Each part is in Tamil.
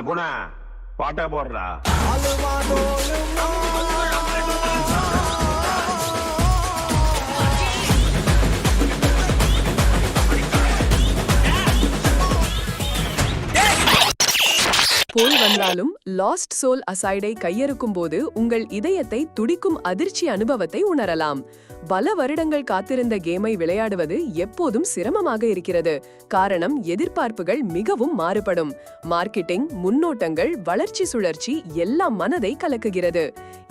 போனா பாட்டா போடுறா. போல் வந்தாலும் லாஸ்ட் சோல் அசைடை கையறுக்கும் போது உங்கள் இதயத்தை துடிக்கும் அதிர்ச்சி அனுபவத்தை உணரலாம். பல வருடங்கள் காத்திருந்த கேமை விளையாடுவது எப்போதும் சிரமமாக இருக்கிறது. காரணம், எதிர்பார்ப்புகள் மிகவும் மாறுபடும். மார்க்கெட்டிங், முன்னோட்டங்கள், வளர்ச்சி சுழற்சி எல்லாம் மனதை கலக்குகிறது.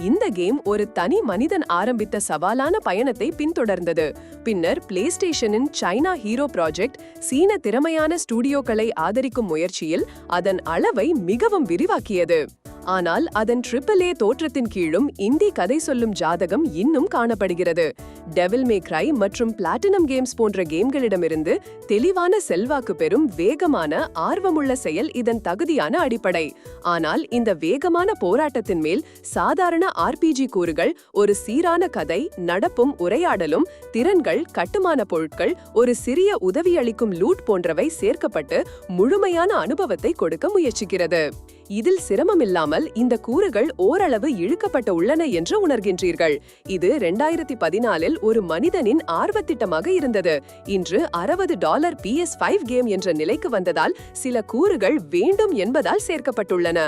இந்த கேம் ஒரு தனி மனிதன் ஆரம்பித்த சவாலான பயணத்தை பின்தொடர்ந்தது. பின்னர் பிளே ஸ்டேஷனின் சைனா ஹீரோ ப்ராஜெக்ட் சீன திறமையான ஸ்டுடியோக்களை ஆதரிக்கும் முயற்சியில் அதன் அளவை மிகவும் விரிவாக்கியது. ஆனால் அதன் AAA தோற்றத்தின் கீழும் இந்தி கதை சொல்லும் ஜாதகம் இன்னும் காணப்படுகிறது. டெவில் மே கிரை மற்றும் பிளாட்டினம் கேம்ஸ் போன்ற கேம்களிடமிருந்து தெளிவான செல்வாக்கு பெறும் வேகமான, ஆர்வமுள்ள செயல் இதன் தகுதியான அடிப்படை. ஆனால் இந்த வேகமான போராட்டத்தின் மேல் சாதாரண RPG கூறுகள், ஒரு சீரான கதை, நடப்பும் உரையாடலும், திறன்கள், கட்டுமான பொருட்கள், ஒரு சிறிய உதவியளிக்கும் லூட் போன்றவை சேர்க்கப்பட்டு முழுமையான அனுபவத்தை கொடுக்க முயற்சிக்கிறது. இதில் சிரமமில்லாமல் இந்த கூறுகள் ஓரளவு இழுக்கப்பட்ட உள்ளன என்று உணர்கின்றீர்கள். இது 2014இல் ஒரு மனிதனின் ஆர்வத்திட்டமாக இருந்தது. இன்று $60 PS5 கேம் என்ற நிலைக்கு வந்ததால் சில கூறுகள் வேண்டும் என்பதால் சேர்க்கப்பட்டுள்ளன.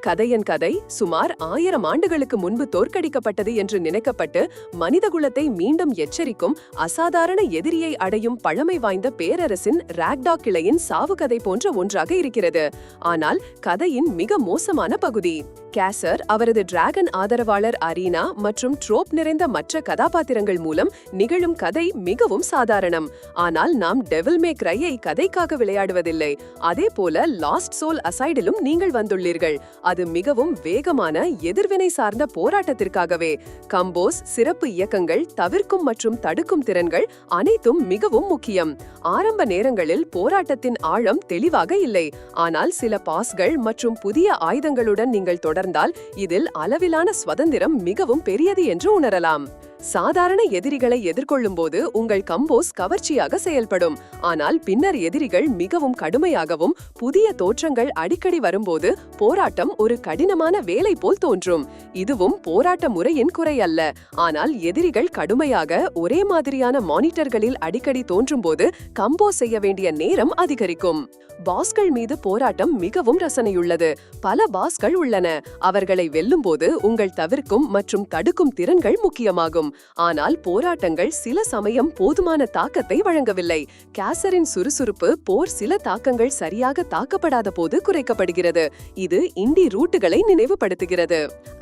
கதையின் கதை சுமார் 1000 ஆண்டுகளுக்கு முன்பு தோற்கடிக்கப்பட்டது என்று நினைக்கப்பட்டு மனிதகுலத்தை மீண்டும் எச்சரிக்கும் அசாதாரண எதிரியை அடையும் பழமை வாய்ந்த பேரரசின் ராக்டாக் கிளையின் சாவு கதை போன்ற ஒன்றாக இருக்கிறது. ஆனால் கதையின் மிக மோசமான பகுதி, கேசர் அவரது டிராகன் ஆதரவாளர் அரீனா மற்றும் ட்ரோப் நிறைந்த மற்ற கதாபாத்திரங்கள் மூலம் நிகழும் கதை மிகவும் சாதாரணம். ஆனால் நாம் டெவில் மே கிரையை கதைக்காக விளையாடுவதில்லை. அதே போல லாஸ்ட் சோல் அசைடிலும் நீங்கள் வந்துள்ளீர்கள். அது மிகவும் வேகமான, எதிர்வினை சார்ந்த போராட்டத்திற்காகவே. கம்போஸ், சிறப்பு இயக்கங்கள், தவிர்க்கும் மற்றும் தடுக்கும் திறன்கள் அனைத்தும் மிகவும் முக்கியம். ஆரம்ப நேரங்களில் போராட்டத்தின் ஆழம் தெளிவாக இல்லை. ஆனால் சில பாஸ்கள் மற்றும் புதிய ஆயுதங்களுடன் நீங்கள் தொடர்ந்தால் இதில் அளவிலான சுதந்திரம் மிகவும் பெரியது என்று உணரலாம். சாதாரண எதிரிகளை எதிர்கொள்ளும் போது உங்கள் கம்போஸ் கவர்ச்சியாக செயல்படும். ஆனால் பின்னர் எதிரிகள் மிகவும் கடுமையாகவும் புதிய தோற்றங்கள் அடிக்கடி வரும்போது போராட்டம் ஒரு கடினமான வேலை போல் தோன்றும். இதுவும் போராட்ட முறையின் குறை அல்ல. ஆனால் எதிரிகள் கடுமையாக ஒரே மாதிரியான மானிட்டர்களில் அடிக்கடி தோன்றும் போது கம்போஸ் செய்ய வேண்டிய நேரம் அதிகரிக்கும். பாஸ்கள் மீது போராட்டம் மிகவும் ரசனையுள்ளது. பல பாஸ்கள் உள்ளன. அவர்களை வெல்லும் போது உங்கள் தவிர்க்கும் மற்றும் தடுக்கும் திறன்கள் முக்கியமாகும். ஆனால் போராட்டங்கள் சில சமயம் போதுமான தாக்கத்தை வழங்கவில்லை. கேசரின் சுறுசுறுப்பு போர் சில தாக்கங்கள் சரியாக தாக்கப்படாத போது குறைக்கப்படுகிறது. இது இண்டி ரூட்டுகளை நினைவுபடுத்துகிறது.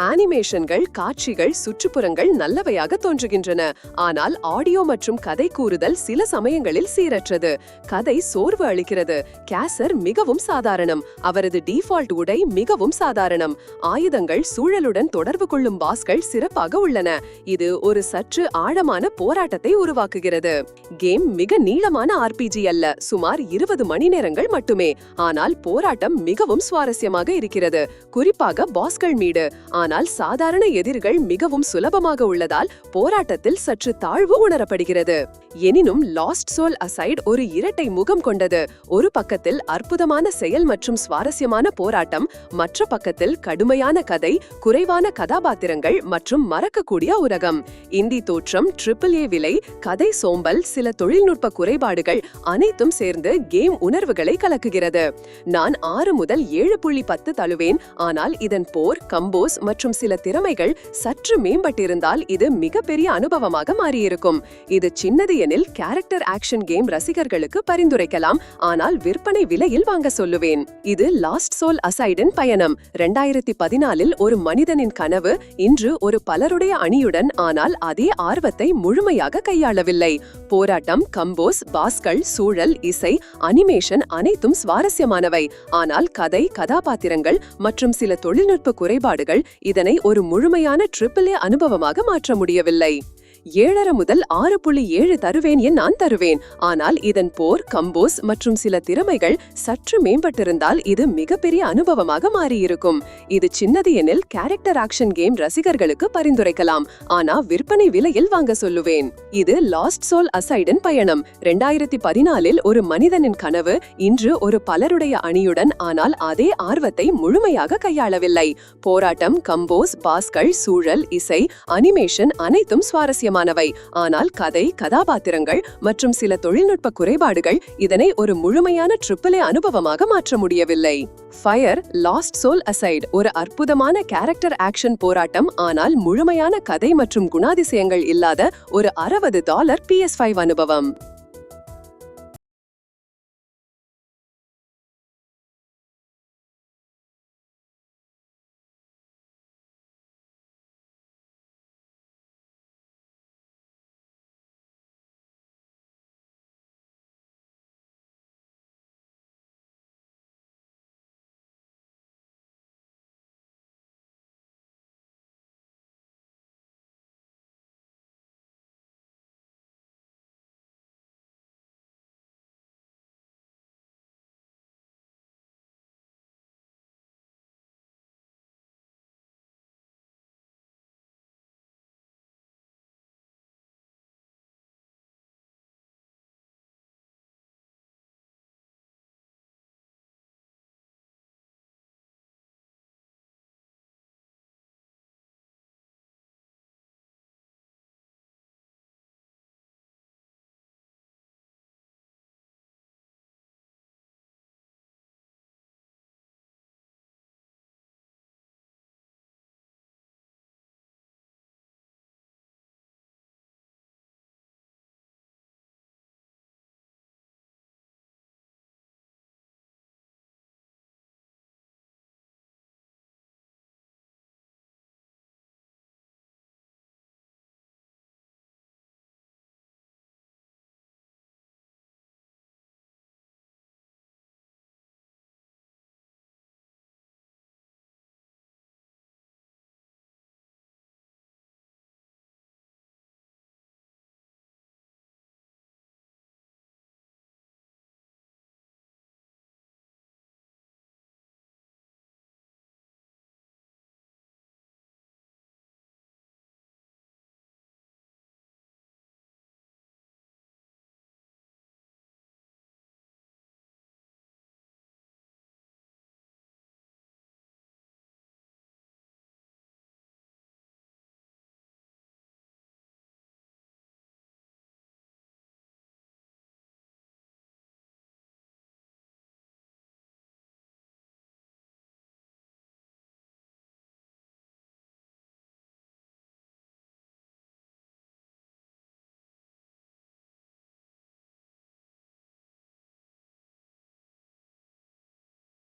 அனிமேஷன்கள், காட்சிகள், சுற்றுப்புறங்கள் நல்லவையாக தோன்றுகின்றன. ஆனால் ஆடியோ மற்றும் கதை கூறுதல் சில சமயங்களில் சீரற்றது. கதை சோர்வு அளிக்கிறது. கேசர் மிகவும் சாதாரணம். அவரது டிஃபால்ட் உடை மிகவும் சாதாரணம். ஆயுதங்கள், சூழலுடன் தொடர்பு கொள்ளும் பாஸ்கள் சிறப்பாக உள்ளன. இது ஒரு சற்று ஆழமான போராட்டத்தை உருவாக்குகிறது. கேம் மிக நீளமான RPG அல்ல, சுமார் 20 மணி நேரங்கள் மட்டுமே. ஆனால் போராட்டம் மிகவும் சுவாரஸ்யமாக இருக்கிறது, குறிப்பாக பாஸ்கள் மீது. ஆனால் சாதாரண எதிரிகள் மிகவும் சுலபமாக உள்ளதால் போராட்டத்தில் சற்று தாழ்வு உணரப்படுகிறது. எனினும் லாஸ்ட் சோல் அசைட் ஒரு இரட்டை முகம் கொண்டது. ஒரு பக்கத்தில் அற்புதமான செயல் மற்றும் சுவாரஸ்யமான போராட்டம், மற்ற பக்கத்தில் கடுமையான கதை, குறைவான கதாபாத்திரங்கள் மற்றும் மறக்கக்கூடிய உலகம். இந்தி தோற்றம், AAA விலை, கதை சோம்பல், சில தொழில்நுட்ப குறைபாடுகள் அனைத்தும் சேர்ந்து கேம் உணர்வுகளை கலக்குகிறது. நான் 6 முதல் 7.10 தழுவேன். ஆனால் இதன் போர், கம்போஸ் மற்றும் சில திறமைகள் சற்று மேம்பட்டிருந்தால் இது மிகப்பெரிய அனுபவமாக மாறியிருக்கும். இது சின்னது எனில் கேரக்டர் ஆக்ஷன் கேம் ரசிகர்களுக்கு பரிந்துரைக்கலாம். ஆனால் விற்பனை விலையில் வாங்க சொல்லுவேன். இது லாஸ்ட் சோல் அசைடின் பயணம். 2014இல் ஒரு மனிதனின் கனவு இன்று ஒரு பலருடைய அணியுடன். ஆனால் அதே ஆர்வத்தை முழுமையாக கையாளவில்லை. போராட்டம், கம்போஸ், பாஸ்கள், சூழல், இசை, அனிமேஷன் அனைத்தும் சுவாரஸ்யமானவை. ஆனால் கதை, கதாபாத்திரங்கள் மற்றும் சில தொழில்நுட்ப குறைபாடுகள் இதனை ஒரு முழுமையான AAA அனுபவமாக மாற்ற முடியவில்லை. 7.5 முதல் 6.7 தருவேன் நான் தருவேன். ஆனால் இதன் போர், கம்போஸ் மற்றும் சில திறமைகள் சற்று மேம்பட்டிருந்தால் இது மிகப்பெரிய அனுபவமாக மாறியிருக்கும். இது சின்னது எனில் கேரக்டர் ஆக்ஷன் கேம் ரசிகர்களுக்கு பரிந்துரைக்கலாம். ஆனா விற்பனை விலையில் வாங்க சொல்லுவேன். இது லாஸ்ட் சோல் அசைடின் பயணம். 2014இல் ஒரு மனிதனின் கனவு இன்று ஒரு பலருடைய அணியுடன், ஆனால் அதே ஆர்வத்தை முழுமையாக கையாளவில்லை. போராட்டம், கம்போஸ், பாஸ்கள், சூழல், இசை, அனிமேஷன் அனைத்தும் சுவாரஸ்யமானவை. ஆனால் கதை, கதாபாத்திரங்கள் மற்றும் சில தொழில்நுட்ப குறைபாடுகள் இதனை ஒரு முழுமையான AAA அனுபவமாக மாற்ற முடியவில்லை. ஃபயர் லாஸ்ட் சோல் அசைட் ஒரு அற்புதமான கேரக்டர் ஆக்ஷன் போராட்டம், ஆனால் முழுமையான கதை மற்றும் குணாதிசயங்கள் இல்லாத ஒரு $60 PS5 அனுபவம்.